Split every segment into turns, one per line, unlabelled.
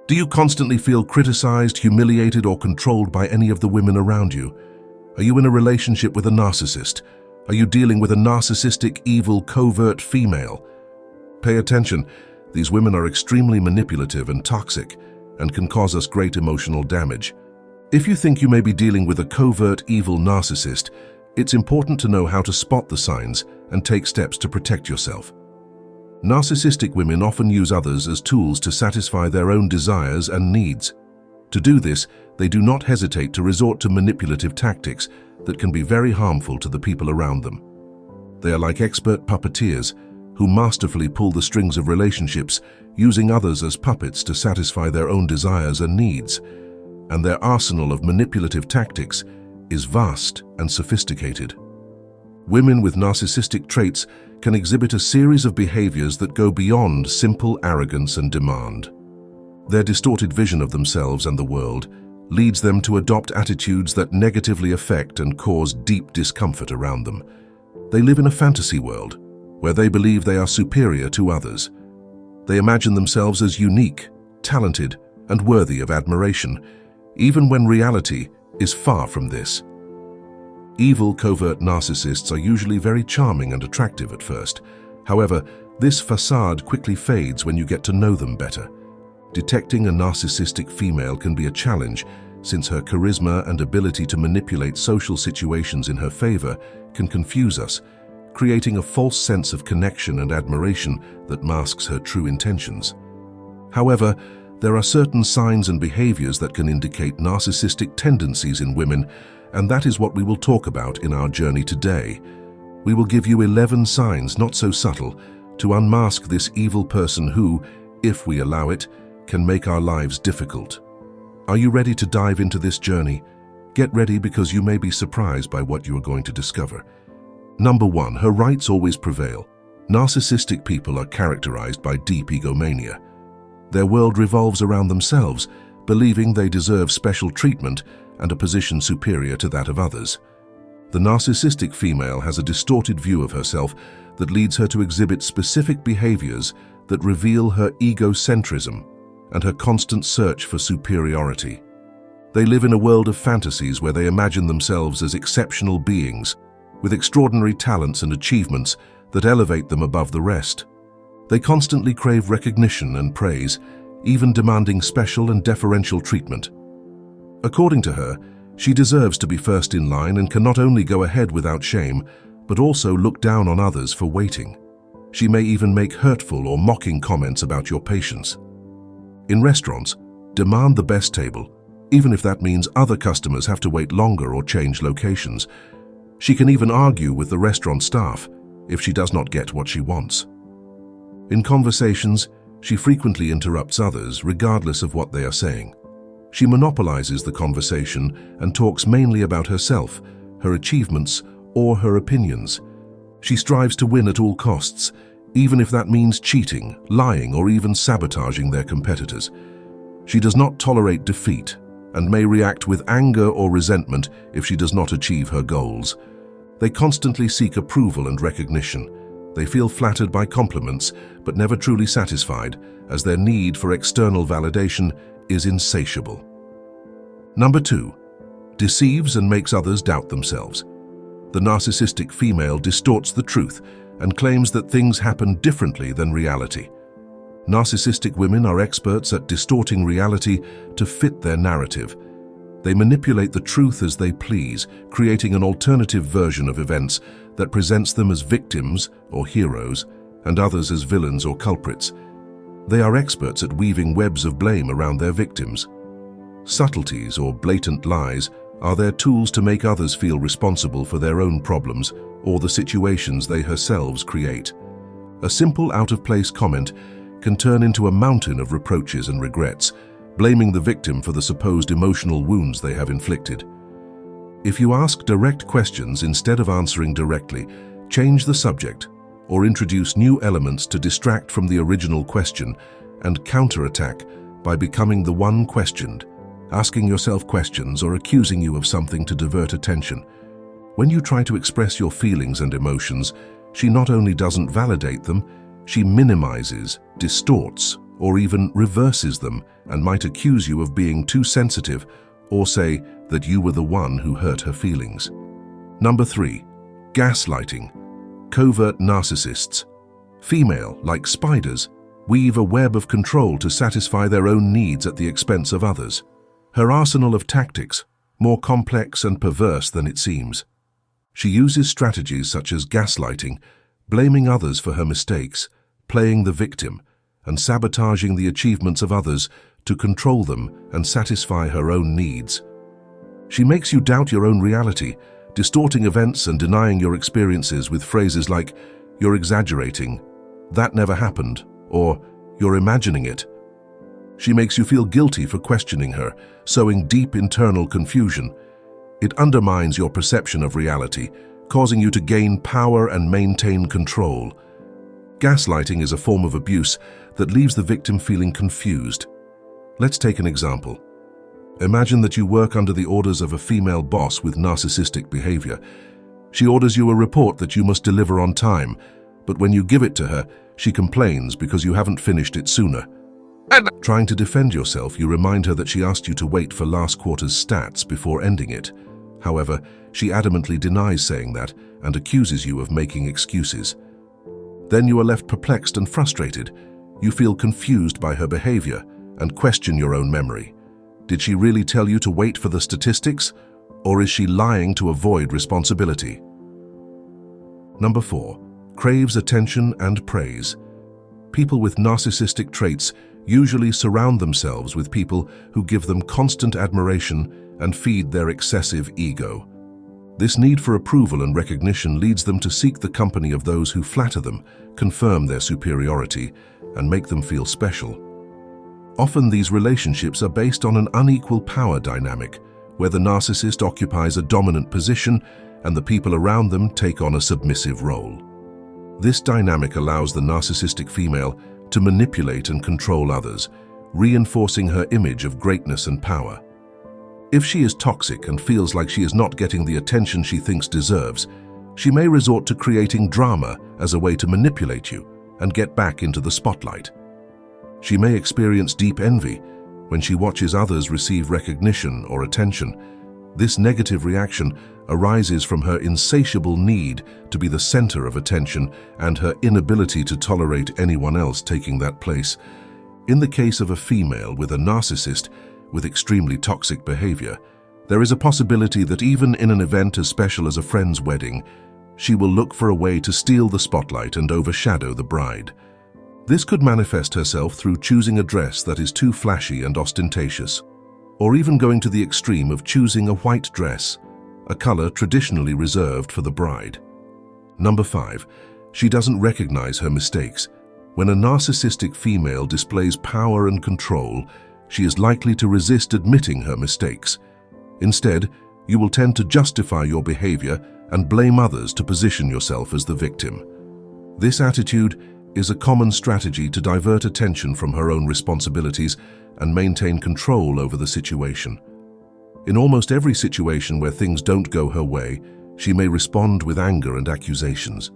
Do you constantly feel criticized, humiliated, or controlled by any of the women around you? Are you in a relationship with a narcissist? Are you dealing with a narcissistic, evil, covert female? Pay attention. These women are extremely manipulative and toxic and can cause us great emotional damage. If you think you may be dealing with a covert, evil narcissist, it's important to know how to spot the signs and take steps to protect yourself. Narcissistic women often use others as tools to satisfy their own desires and needs. To do this, they do not hesitate to resort to manipulative tactics that can be very harmful to the people around them. They are like expert puppeteers who masterfully pull the strings of relationships, using others as puppets to satisfy their own desires and needs. And their arsenal of manipulative tactics is vast and sophisticated. Women with narcissistic traits can exhibit a series of behaviors that go beyond simple arrogance and demand. Their distorted vision of themselves and the world leads them to adopt attitudes that negatively affect and cause deep discomfort around them. They live in a fantasy world where they believe they are superior to others. They imagine themselves as unique, talented, and worthy of admiration, even when reality is far from this. Evil covert narcissists are usually very charming and attractive at first. However, this facade quickly fades when you get to know them better. Detecting a narcissistic female can be a challenge, since her charisma and ability to manipulate social situations in her favor can confuse us, creating a false sense of connection and admiration that masks her true intentions. However, there are certain signs and behaviors that can indicate narcissistic tendencies in women, and that is what we will talk about in our journey today. We will give you 11 signs, not so subtle, to unmask this evil person who, if we allow it, can make our lives difficult. Are you ready to dive into this journey? Get ready, because you may be surprised by what you are going to discover. Number 1. Her rights always prevail. Narcissistic people are characterized by deep egomania. Their world revolves around themselves, believing they deserve special treatment and a position superior to that of others. The narcissistic female has a distorted view of herself that leads her to exhibit specific behaviors that reveal her egocentrism and her constant search for superiority. They live in a world of fantasies where they imagine themselves as exceptional beings with extraordinary talents and achievements that elevate them above the rest. They constantly crave recognition and praise, even demanding special and deferential treatment. According to her, she deserves to be first in line and can not only go ahead without shame, but also look down on others for waiting. She may even make hurtful or mocking comments about your patience. In restaurants, demand the best table, even if that means other customers have to wait longer or change locations. She can even argue with the restaurant staff if she does not get what she wants. In conversations, she frequently interrupts others regardless of what they are saying. She monopolizes the conversation and talks mainly about herself, her achievements, or her opinions. She strives to win at all costs, even if that means cheating, lying, or even sabotaging their competitors. She does not tolerate defeat and may react with anger or resentment if she does not achieve her goals. They constantly seek approval and recognition. They feel flattered by compliments, but never truly satisfied, as their need for external validation is insatiable. Number 2. Deceives and makes others doubt themselves. The narcissistic female distorts the truth and claims that things happen differently than reality. Narcissistic women are experts at distorting reality to fit their narrative. They manipulate the truth as they please, creating an alternative version of events that presents them as victims or heroes, and others as villains or culprits. They are experts at weaving webs of blame around their victims. Subtleties or blatant lies are their tools to make others feel responsible for their own problems or the situations they themselves create. A simple out-of-place comment can turn into a mountain of reproaches and regrets, blaming the victim for the supposed emotional wounds they have inflicted. If you ask direct questions instead of answering directly, change the subject, or introduce new elements to distract from the original question, and counterattack by becoming the one questioned, asking yourself questions or accusing you of something to divert attention. When you try to express your feelings and emotions, she not only doesn't validate them, she minimizes, distorts, or even reverses them and might accuse you of being too sensitive or say that you were the one who hurt her feelings. Number 3. Gaslighting. Covert narcissists. Female, like spiders, weave a web of control to satisfy their own needs at the expense of others. Her arsenal of tactics, more complex and perverse than it seems. She uses strategies such as gaslighting, blaming others for her mistakes, playing the victim, and sabotaging the achievements of others to control them and satisfy her own needs. She makes you doubt your own reality, distorting events and denying your experiences with phrases like, "You're exaggerating," "That never happened," or "You're imagining it." She makes you feel guilty for questioning her, sowing deep internal confusion. It undermines your perception of reality, causing you to gain power and maintain control. Gaslighting is a form of abuse that leaves the victim feeling confused. Let's take an example. Imagine that you work under the orders of a female boss with narcissistic behavior. She orders you a report that you must deliver on time, but when you give it to her, she complains because you haven't finished it sooner. Trying to defend yourself, you remind her that she asked you to wait for last quarter's stats before ending it. However, she adamantly denies saying that and accuses you of making excuses. Then you are left perplexed and frustrated. You feel confused by her behavior and question your own memory. Did she really tell you to wait for the statistics, or is she lying to avoid responsibility? Number 4. Craves attention and praise. People with narcissistic traits usually surround themselves with people who give them constant admiration and feed their excessive ego. This need for approval and recognition leads them to seek the company of those who flatter them, confirm their superiority, and make them feel special. Often these relationships are based on an unequal power dynamic, where the narcissist occupies a dominant position and the people around them take on a submissive role. This dynamic allows the narcissistic female to manipulate and control others, reinforcing her image of greatness and power. If she is toxic and feels like she is not getting the attention she thinks deserves, she may resort to creating drama as a way to manipulate you and get back into the spotlight. She may experience deep envy when she watches others receive recognition or attention. This negative reaction arises from her insatiable need to be the center of attention and her inability to tolerate anyone else taking that place. In the case of a female with a narcissist with extremely toxic behavior, there is a possibility that even in an event as special as a friend's wedding, she will look for a way to steal the spotlight and overshadow the bride. This could manifest herself through choosing a dress that is too flashy and ostentatious, or even going to the extreme of choosing a white dress, a color traditionally reserved for the bride. Number 5. She doesn't recognize her mistakes. When a narcissistic female displays power and control, she is likely to resist admitting her mistakes. Instead, you will tend to justify your behavior and blame others to position yourself as the victim. This attitude is a common strategy to divert attention from her own responsibilities and maintain control over the situation. In almost every situation where things don't go her way, she may respond with anger and accusations.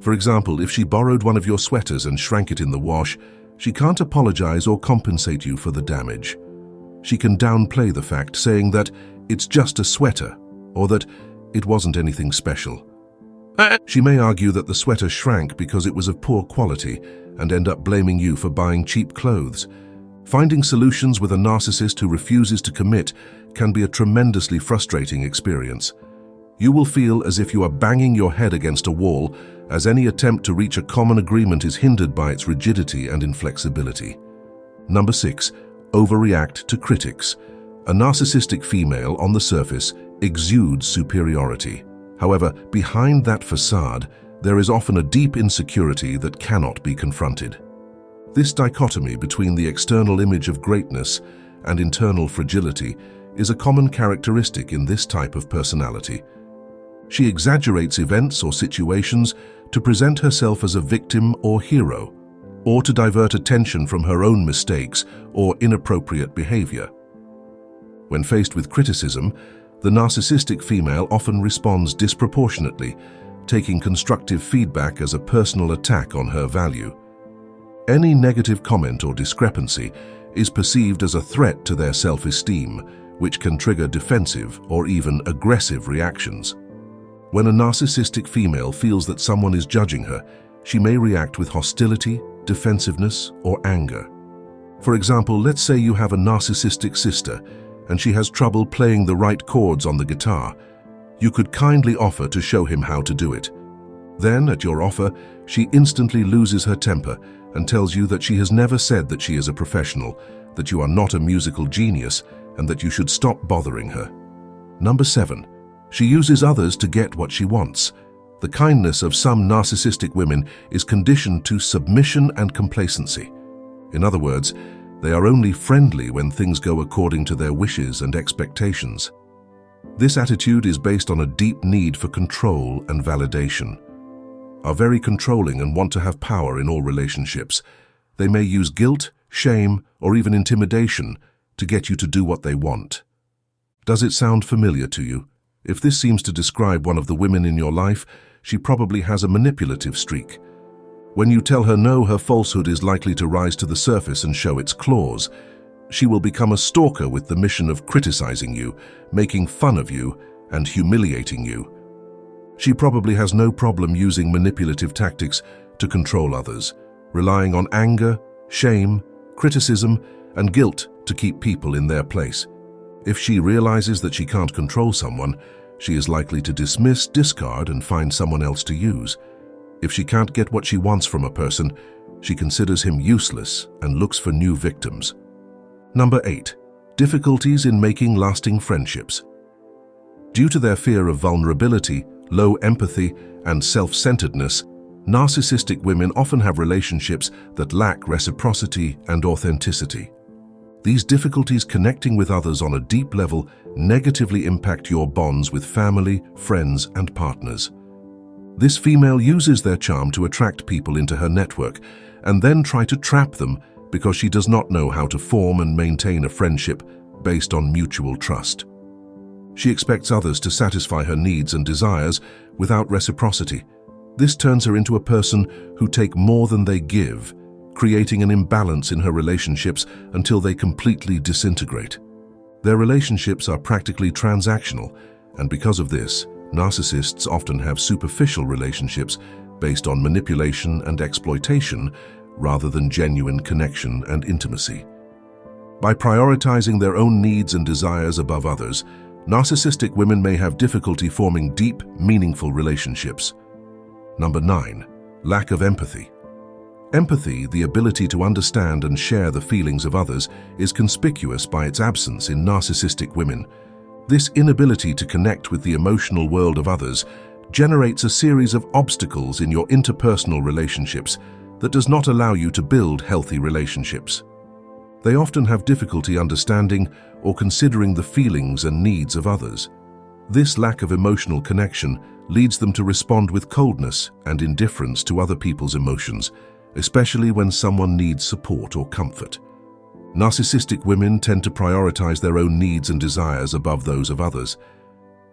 For example, if she borrowed one of your sweaters and shrank it in the wash, she can't apologize or compensate you for the damage. She can downplay the fact, saying that it's just a sweater or that it wasn't anything special. She may argue that the sweater shrank because it was of poor quality and end up blaming you for buying cheap clothes. Finding solutions with a narcissist who refuses to commit can be a tremendously frustrating experience. You will feel as if you are banging your head against a wall, as any attempt to reach a common agreement is hindered by its rigidity and inflexibility. Number 6. Overreact to critics. A narcissistic female on the surface exudes superiority. However, behind that facade, there is often a deep insecurity that cannot be confronted. This dichotomy between the external image of greatness and internal fragility is a common characteristic in this type of personality. She exaggerates events or situations to present herself as a victim or hero, or to divert attention from her own mistakes or inappropriate behavior. When faced with criticism, the narcissistic female often responds disproportionately, taking constructive feedback as a personal attack on her value. Any negative comment or discrepancy is perceived as a threat to their self-esteem, which can trigger defensive or even aggressive reactions. When a narcissistic female feels that someone is judging her, she may react with hostility, defensiveness, or anger. For example, let's say you have a narcissistic sister and she has trouble playing the right chords on the guitar. You could kindly offer to show him how to do it. Then, at your offer, she instantly loses her temper and tells you that she has never said that she is a professional, that you are not a musical genius, and that you should stop bothering her. Number 7. She uses others to get what she wants. The kindness of some narcissistic women is conditioned to submission and complacency. In other words, they are only friendly when things go according to their wishes and expectations. This attitude is based on a deep need for control and validation. Are very controlling and want to have power in all relationships. They may use guilt, shame, or even intimidation to get you to do what they want. Does it sound familiar to you? If this seems to describe one of the women in your life, she probably has a manipulative streak. When you tell her no, her falsehood is likely to rise to the surface and show its claws. She will become a stalker with the mission of criticizing you, making fun of you, and humiliating you. She probably has no problem using manipulative tactics to control others, relying on anger, shame, criticism, and guilt to keep people in their place. If she realizes that she can't control someone, she is likely to dismiss, discard, and find someone else to use. If she can't get what she wants from a person, she considers him useless and looks for new victims. Number 8. Difficulties in making lasting friendships. Due to their fear of vulnerability, low empathy, and self-centeredness, narcissistic women often have relationships that lack reciprocity and authenticity. These difficulties connecting with others on a deep level negatively impact your bonds with family, friends, and partners. This female uses their charm to attract people into her network and then try to trap them because she does not know how to form and maintain a friendship based on mutual trust. She expects others to satisfy her needs and desires without reciprocity. This turns her into a person who take more than they give, creating an imbalance in her relationships until they completely disintegrate. Their relationships are practically transactional, and because of this, narcissists often have superficial relationships based on manipulation and exploitation rather than genuine connection and intimacy. By prioritizing their own needs and desires above others, narcissistic women may have difficulty forming deep, meaningful relationships. Number 9. Lack of empathy. Empathy, the ability to understand and share the feelings of others, is conspicuous by its absence in narcissistic women. This inability to connect with the emotional world of others generates a series of obstacles in your interpersonal relationships that does not allow you to build healthy relationships. They often have difficulty understanding or considering the feelings and needs of others. This lack of emotional connection leads them to respond with coldness and indifference to other people's emotions, especially when someone needs support or comfort. Narcissistic women tend to prioritize their own needs and desires above those of others.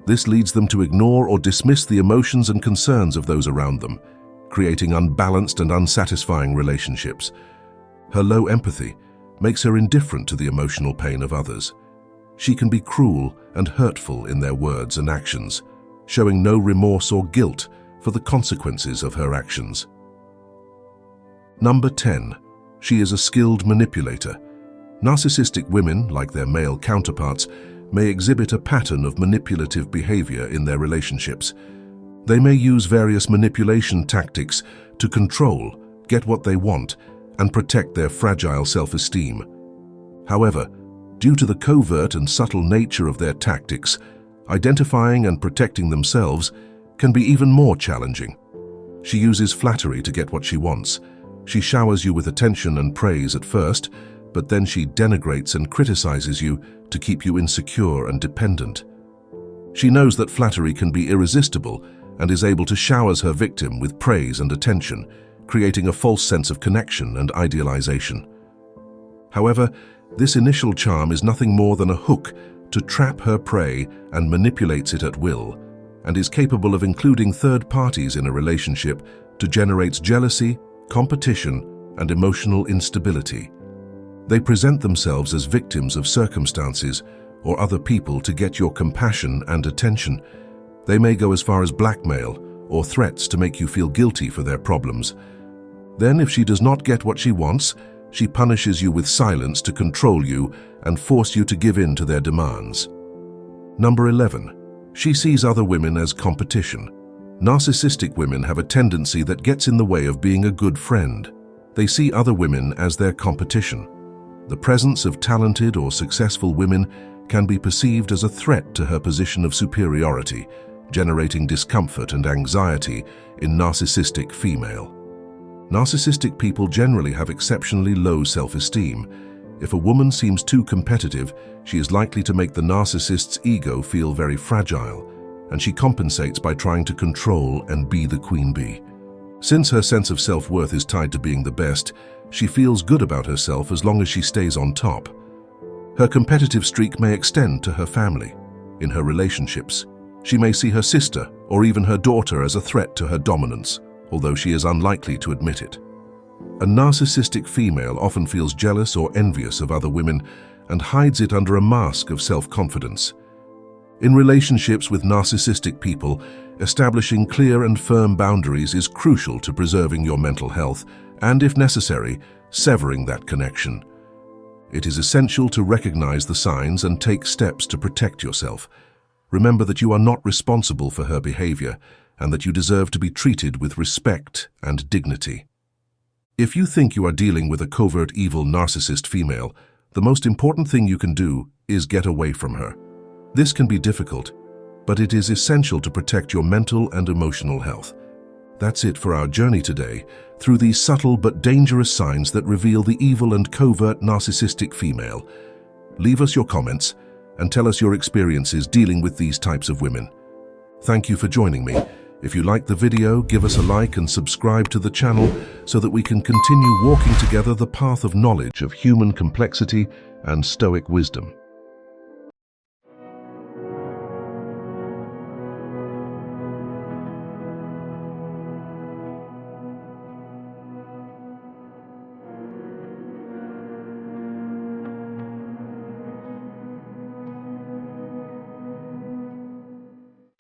This leads them to ignore or dismiss the emotions and concerns of those around them, creating unbalanced and unsatisfying relationships. Her low empathy makes her indifferent to the emotional pain of others. She can be cruel and hurtful in their words and actions, showing no remorse or guilt for the consequences of her actions. Number 10. She is a skilled manipulator. Narcissistic women, like their male counterparts, may exhibit a pattern of manipulative behavior in their relationships. They may use various manipulation tactics to control, get what they want, and protect their fragile self-esteem. However, due to the covert and subtle nature of their tactics, identifying and protecting themselves can be even more challenging. She uses flattery to get what she wants. She showers you with attention and praise at first, but then she denigrates and criticizes you to keep you insecure and dependent. She knows that flattery can be irresistible and is able to shower her victim with praise and attention, creating a false sense of connection and idealization. However, this initial charm is nothing more than a hook to trap her prey and manipulates it at will, and is capable of including third parties in a relationship to generate jealousy, competition, and emotional instability. They present themselves as victims of circumstances or other people to get your compassion and attention. They may go as far as blackmail or threats to make you feel guilty for their problems. Then, if she does not get what she wants, she punishes you with silence to control you and force you to give in to their demands. Number 11. She sees other women as competition. Narcissistic women have a tendency that gets in the way of being a good friend. They see other women as their competition. The presence of talented or successful women can be perceived as a threat to her position of superiority, generating discomfort and anxiety in narcissistic female. Narcissistic people generally have exceptionally low self-esteem. If a woman seems too competitive, she is likely to make the narcissist's ego feel very fragile, and she compensates by trying to control and be the queen bee. Since her sense of self-worth is tied to being the best, she feels good about herself as long as she stays on top. Her competitive streak may extend to her family. In her relationships, she may see her sister or even her daughter as a threat to her dominance, although she is unlikely to admit it. A narcissistic female often feels jealous or envious of other women and hides it under a mask of self-confidence. In relationships with narcissistic people, establishing clear and firm boundaries is crucial to preserving your mental health and, if necessary, severing that connection. It is essential to recognize the signs and take steps to protect yourself. Remember that you are not responsible for her behavior and that you deserve to be treated with respect and dignity. If you think you are dealing with a covert evil narcissist female, the most important thing you can do is get away from her. This can be difficult, but it is essential to protect your mental and emotional health. That's it for our journey today, through these subtle but dangerous signs that reveal the evil and covert narcissistic female. Leave us your comments and tell us your experiences dealing with these types of women. Thank you for joining me. If you liked the video, give us a like and subscribe to the channel so that we can continue walking together the path of knowledge of human complexity and Stoic wisdom.